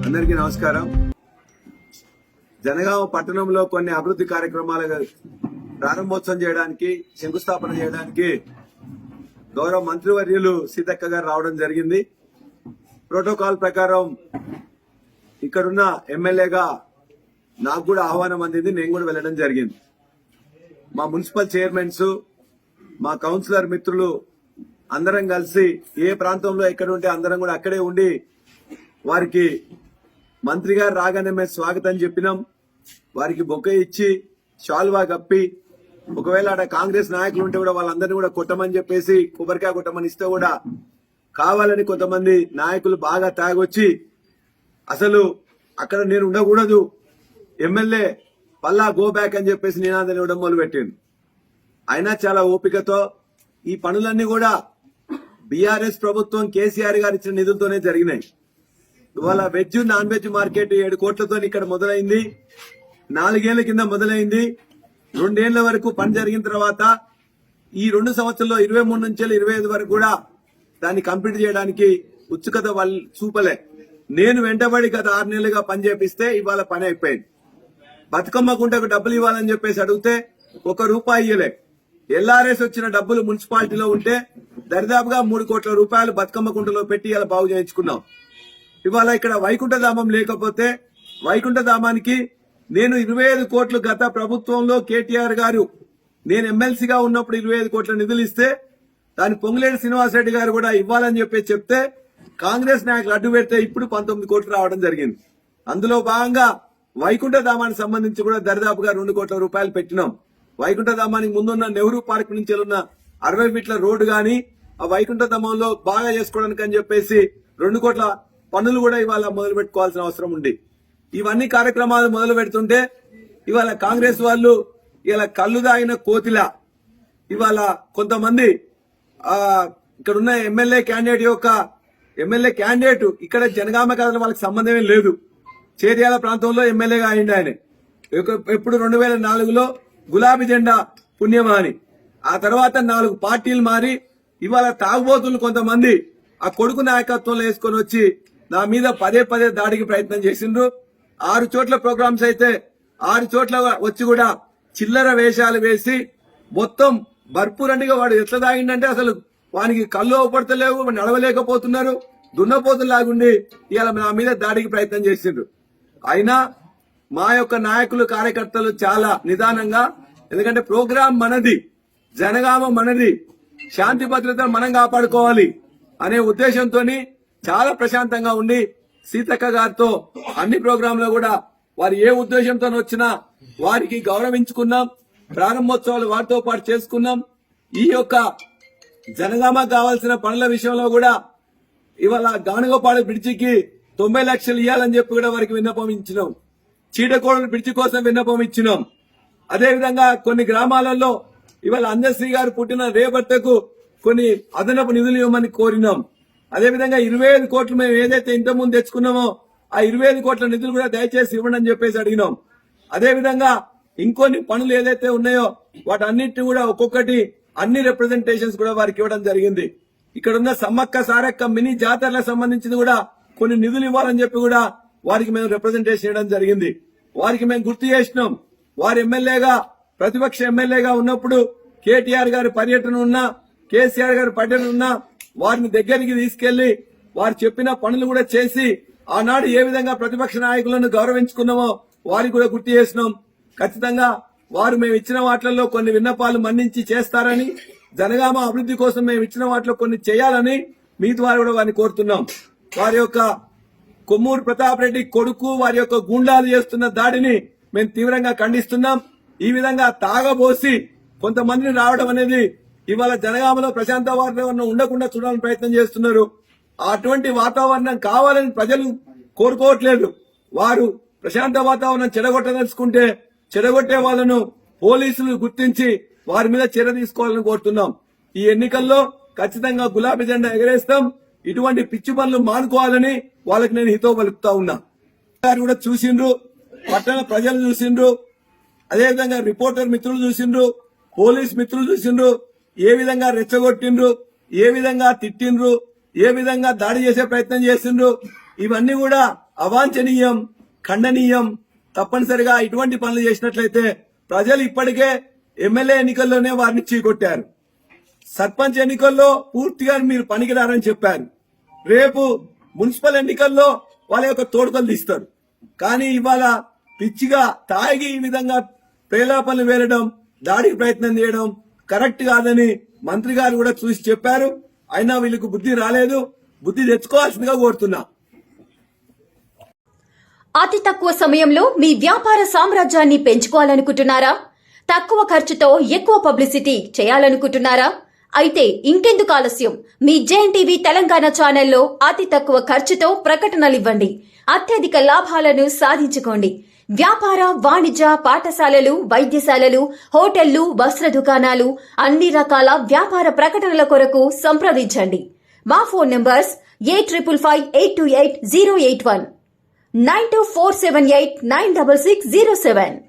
అందరికీ నమస్కారం. జనగామ పట్టణంలో కొన్ని అభివృద్ధి కార్యక్రమాల ప్రారంభోత్సవం చేయడానికి, శంకుస్థాపన చేయడానికి గౌరవ మంత్రివర్యులు సీతక్క గారు రావడం జరిగింది. ప్రోటోకాల్ ప్రకారం ఇక్కడున్న ఎమ్మెల్యేగా నాకు కూడా ఆహ్వానం అందింది, నేను కూడా వెళ్లడం జరిగింది. మా మున్సిపల్ చైర్మన్స్, మా కౌన్సిలర్ మిత్రులు అందరం కలిసి ఏ ప్రాంతంలో ఎక్కడ ఉంటే అందరం కూడా అక్కడే ఉండి వారికి మంత్రి గారు రాగానే మేము స్వాగతం చెప్పినాం. వారికి బొకే ఇచ్చి షాల్వా కప్పి, ఒకవేళ అక్కడ కాంగ్రెస్ నాయకులు ఉంటే కూడా వాళ్ళందరినీ కూడా కొట్టమని చెప్పేసి కొబ్బరికాయ కొట్టమని ఇస్తే కూడా కావాలని కొంతమంది నాయకులు బాగా తాగొచ్చి అసలు అక్కడ నేను ఉండకూడదు, ఎమ్మెల్యే పల్లా గో బ్యాక్ అని చెప్పేసి నినాదాన్ని ఇవ్వడం మొదలుపెట్టింది. అయినా చాలా ఓపికతో ఈ పనులన్నీ కూడా బీఆర్ఎస్ ప్రభుత్వం కేసీఆర్ గారు ఇచ్చిన నిధులతోనే జరిగినాయి. ఇవాళ వెజ్ నాన్ వెజ్ మార్కెట్ 7 కోట్లతో ఇక్కడ మొదలైంది. 4 ఏళ్ల కింద మొదలైంది. 2 ఏళ్ల వరకు పని జరిగిన తర్వాత ఈ 2 సంవత్సరాల్లో 23 నుంచి 25 వరకు కూడా దాన్ని కంప్లీట్ చేయడానికి ఉత్సుకత వాళ్ళు చూపలే. నేను వెంటబడి గత 6 నెలలుగా పని చేపిస్తే ఇవాళ పని అయిపోయింది. బతుకమ్మ కుంటకు డబ్బులు ఇవ్వాలని చెప్పేసి అడిగితే 1 రూపాయి ఇయ్యలే. ఎల్ఆర్ఎస్ వచ్చిన డబ్బులు మున్సిపాలిటీలో ఉంటే దరిదాపుగా 3 కోట్ల రూపాయలు బతుకమ్మ కుంటలో పెట్టి ఇలా బాగు చేయించుకున్నాం. ఇవాళ ఇక్కడ వైకుంఠధామం లేకపోతే వైకుంఠధామానికి నేను 25 కోట్లు గత ప్రభుత్వంలో కేటీఆర్ గారు నేను ఎమ్మెల్సీగా ఉన్నప్పుడు 25 కోట్ల నిధులు ఇస్తే దాని పొంగులేటి శ్రీనివాసరెడ్డి గారు కూడా ఇవ్వాలని చెప్పి చెప్తే కాంగ్రెస్ నాయకులు అడ్డు పెడితే ఇప్పుడు 19 కోట్లు రావడం జరిగింది. అందులో భాగంగా వైకుంఠధామానికి సంబంధించి కూడా దరిదాపుగా 2 కోట్ల రూపాయలు పెట్టినాం. వైకుంఠధామానికి ముందున్న నెహ్రూ పార్క్ నుంచి ఉన్న 60 ఫీట్ల రోడ్డు గాని ఆ వైకుంఠధామంలో బాగా చేసుకోవడానికి అని చెప్పేసి 2 కోట్ల పనులు కూడా ఇవాళ మొదలు పెట్టుకోవాల్సిన అవసరం ఉంది. ఇవన్నీ కార్యక్రమాలు మొదలు పెడుతుంటే ఇవాళ కాంగ్రెస్ వాళ్ళు ఇలా కళ్ళు దాగిన కోతిలా ఇవాళ కొంతమంది ఇక్కడున్న ఎమ్మెల్యే క్యాండిడేట్ ఇక్కడ జనగామ కథలు వాళ్ళకి సంబంధమే లేదు. చేర్యాల ప్రాంతంలో ఎమ్మెల్యేగా అయింది ఆయన. ఎప్పుడు 2004లో గులాబీ జెండా పుణ్యమాని. ఆ తర్వాత 4 పార్టీలు మారి ఇవాళ తాగుబోతులు కొంతమంది ఆ కొడుకు నాయకత్వంలో వేసుకొని వచ్చి నా మీద పదే దాడికి ప్రయత్నం చేసిండ్రు. 6 చోట్ల ప్రోగ్రామ్స్ అయితే 6 చోట్ల వచ్చి కూడా చిల్లర వేషాలు వేసి మొత్తం భర్పూరండిగా వాడు ఎట్లా తాగిండంటే అసలు వానికి కళ్ళు అవపడతలేవు, నడవలేకపోతున్నారు, దున్నపోతులాగుండి ఇవాళ నా మీద దాడికి ప్రయత్నం చేసిండ్రు. అయినా మా యొక్క నాయకులు కార్యకర్తలు చాలా నిదానంగా, ఎందుకంటే ప్రోగ్రాం మనది, జనగామ మనది, శాంతి భద్రతను మనం కాపాడుకోవాలి అనే ఉద్దేశంతో చాలా ప్రశాంతంగా ఉండి సీతక్క గారితో అన్ని ప్రోగ్రాంలో కూడా వారు ఏ ఉద్దేశంతో వచ్చినా వారికి గౌరవించుకున్నాం. ప్రారంభోత్సవాలు వారితో పాటు చేసుకున్నాం. ఈ యొక్క జనగామ కావాల్సిన పనుల విషయంలో కూడా ఇవాళ గానుగపాడు బ్రిడ్జికి 90 లక్షలు ఇవ్వాలని చెప్పి కూడా వారికి విన్నపం ఇచ్చినాం. చీడకోడలు బ్రిడ్జి కోసం విన్నపం ఇచ్చినాం. అదేవిధంగా కొన్ని గ్రామాలలో ఇవాళ అందశ్రీ గారు పుట్టిన రేపట్టకు కొన్ని అదనపు నిధులు ఇవ్వమని కోరినాం. అదేవిధంగా 25 కోట్లు మేము ఏదైతే ఇంతకుముందు తెచ్చుకున్నామో ఆ 25 కోట్ల నిధులు కూడా దయచేసి ఇవ్వండి అని చెప్పేసి అడిగినాం. అదేవిధంగా ఇంకొన్ని పనులు ఏదైతే ఉన్నాయో వాటన్నిటిని కూడా ఒక్కొక్కటి అన్ని రిప్రజెంటేషన్స్ కూడా వారికి ఇవ్వడం జరిగింది. ఇక్కడ ఉన్న సమ్మక్క సారక్క మినీ జాతరలకు సంబంధించింది కూడా కొన్ని నిధులు ఇవ్వాలని చెప్పి కూడా వారికి మేము రిప్రజెంటేషన్ ఇవ్వడం జరిగింది. వారికి మేము గుర్తు చేసినాం. వారి ఎమ్మెల్యేగా, ప్రతిపక్ష ఎమ్మెల్యేగా ఉన్నప్పుడు కేటీఆర్ గారి పర్యటన ఉన్నా, కేసీఆర్ గారి పర్యటన ఉన్నా వారిని దగ్గరికి తీసుకెళ్లి వారు చెప్పిన పనులు కూడా చేసి ఆనాడు ఏ విధంగా ప్రతిపక్ష నాయకులను గౌరవించుకున్నామో వారికి కూడా గుర్తు చేసినాం. ఖచ్చితంగా వారు మేము ఇచ్చిన వాటిల్లో కొన్ని విన్నపాలు మన్నించి చేస్తారని, జనగామ అభివృద్ధి కోసం మేము ఇచ్చిన వాటిలో కొన్ని చేయాలని మీ ద్వారా కూడా వారిని కోరుతున్నాం. వారి యొక్క కొమ్మూరు ప్రతాప్ రెడ్డి కొడుకు వారి యొక్క గూండాలు చేస్తున్న దాడిని మేము తీవ్రంగా ఖండిస్తున్నాం. ఈ విధంగా తాగబోసి కొంతమందిని రావడం అనేది ఇవాళ జనగామలో ప్రశాంత వాతావరణం ఉండకుండా చూడాలని ప్రయత్నం చేస్తున్నారు. అటువంటి వాతావరణం కావాలని ప్రజలు కోరుకోవట్లేదు. వారు ప్రశాంత వాతావరణం చెడగొట్టదలుచుకుంటే చెడగొట్టే వాళ్లను పోలీసులు గుర్తించి వారి మీద చర్య తీసుకోవాలని కోరుతున్నాం. ఈ ఎన్నికల్లో ఖచ్చితంగా గులాబీ జెండా ఎగరేస్తాం. ఇటువంటి పిచ్చి పనులు మానుకోవాలని వాళ్ళకి నేను హితవు పలుకుతా ఉన్నా. కూడా చూసిండ్రు, పట్టణ ప్రజలు చూసిండ్రు, అదేవిధంగా రిపోర్టర్ మిత్రులు చూసిండ్రు, పోలీస్ మిత్రులు చూసిండ్రు, ఏ విధంగా రెచ్చగొట్టిండ్రు, ఏ విధంగా తిట్టిండ్రు, ఏ విధంగా దాడి చేసే ప్రయత్నం చేసిండ్రు. ఇవన్నీ కూడా అవాంఛనీయం, ఖండనీయం. తప్పనిసరిగా ఇటువంటి పనులు చేసినట్లయితే ప్రజలు ఇప్పటికే ఎమ్మెల్యే ఎన్నికల్లోనే వారిని చీకొట్టారు. సర్పంచ్ ఎన్నికల్లో పూర్తిగా మీరు పనికిరారని చెప్పారు. రేపు మున్సిపల్ ఎన్నికల్లో వాళ్ళ యొక్క తోడుకలు తీస్తారు. కానీ ఇవాళ పిచ్చిగా తాగి ఈ విధంగా ప్రేలాపనలు వేయడం, దాడికి ప్రయత్నం చేయడం కరెక్ట్ కాదని మంత్రి గారు కూడా చూసి చెప్పారు. అయినా వీళ్ళకు బుద్ధి రాలేదు. బుద్ధి తెచ్చుకోవాల్సిందిగా కోరుతున్నా. అతి తక్కువ సమయంలో మీ వ్యాపార సామ్రాజ్యాన్ని పెంచుకోవాలనుకుంటున్నారా? తక్కువ ఖర్చుతో ఎక్కువ పబ్లిసిటీ చేయాలనుకుంటున్నారా? అయితే ఇంకెందుకు ఆలస్యం? మీ జేఎన్టీవీ తెలంగాణ ఛానల్లో అతి తక్కువ ఖర్చుతో ప్రకటనలివ్వండి. అత్యధిక లాభాలను సాధించుకోండి. వ్యాపార, వాణిజ్య, పాఠశాలలు, వైద్యశాలలు, హోటళ్లు, వస్త్ర దుకాణాలు, అన్ని రకాల వ్యాపార ప్రకటనల కొరకు సంప్రదించండి. మా ఫోన్ నంబర్స్ 8558280881 9247896607.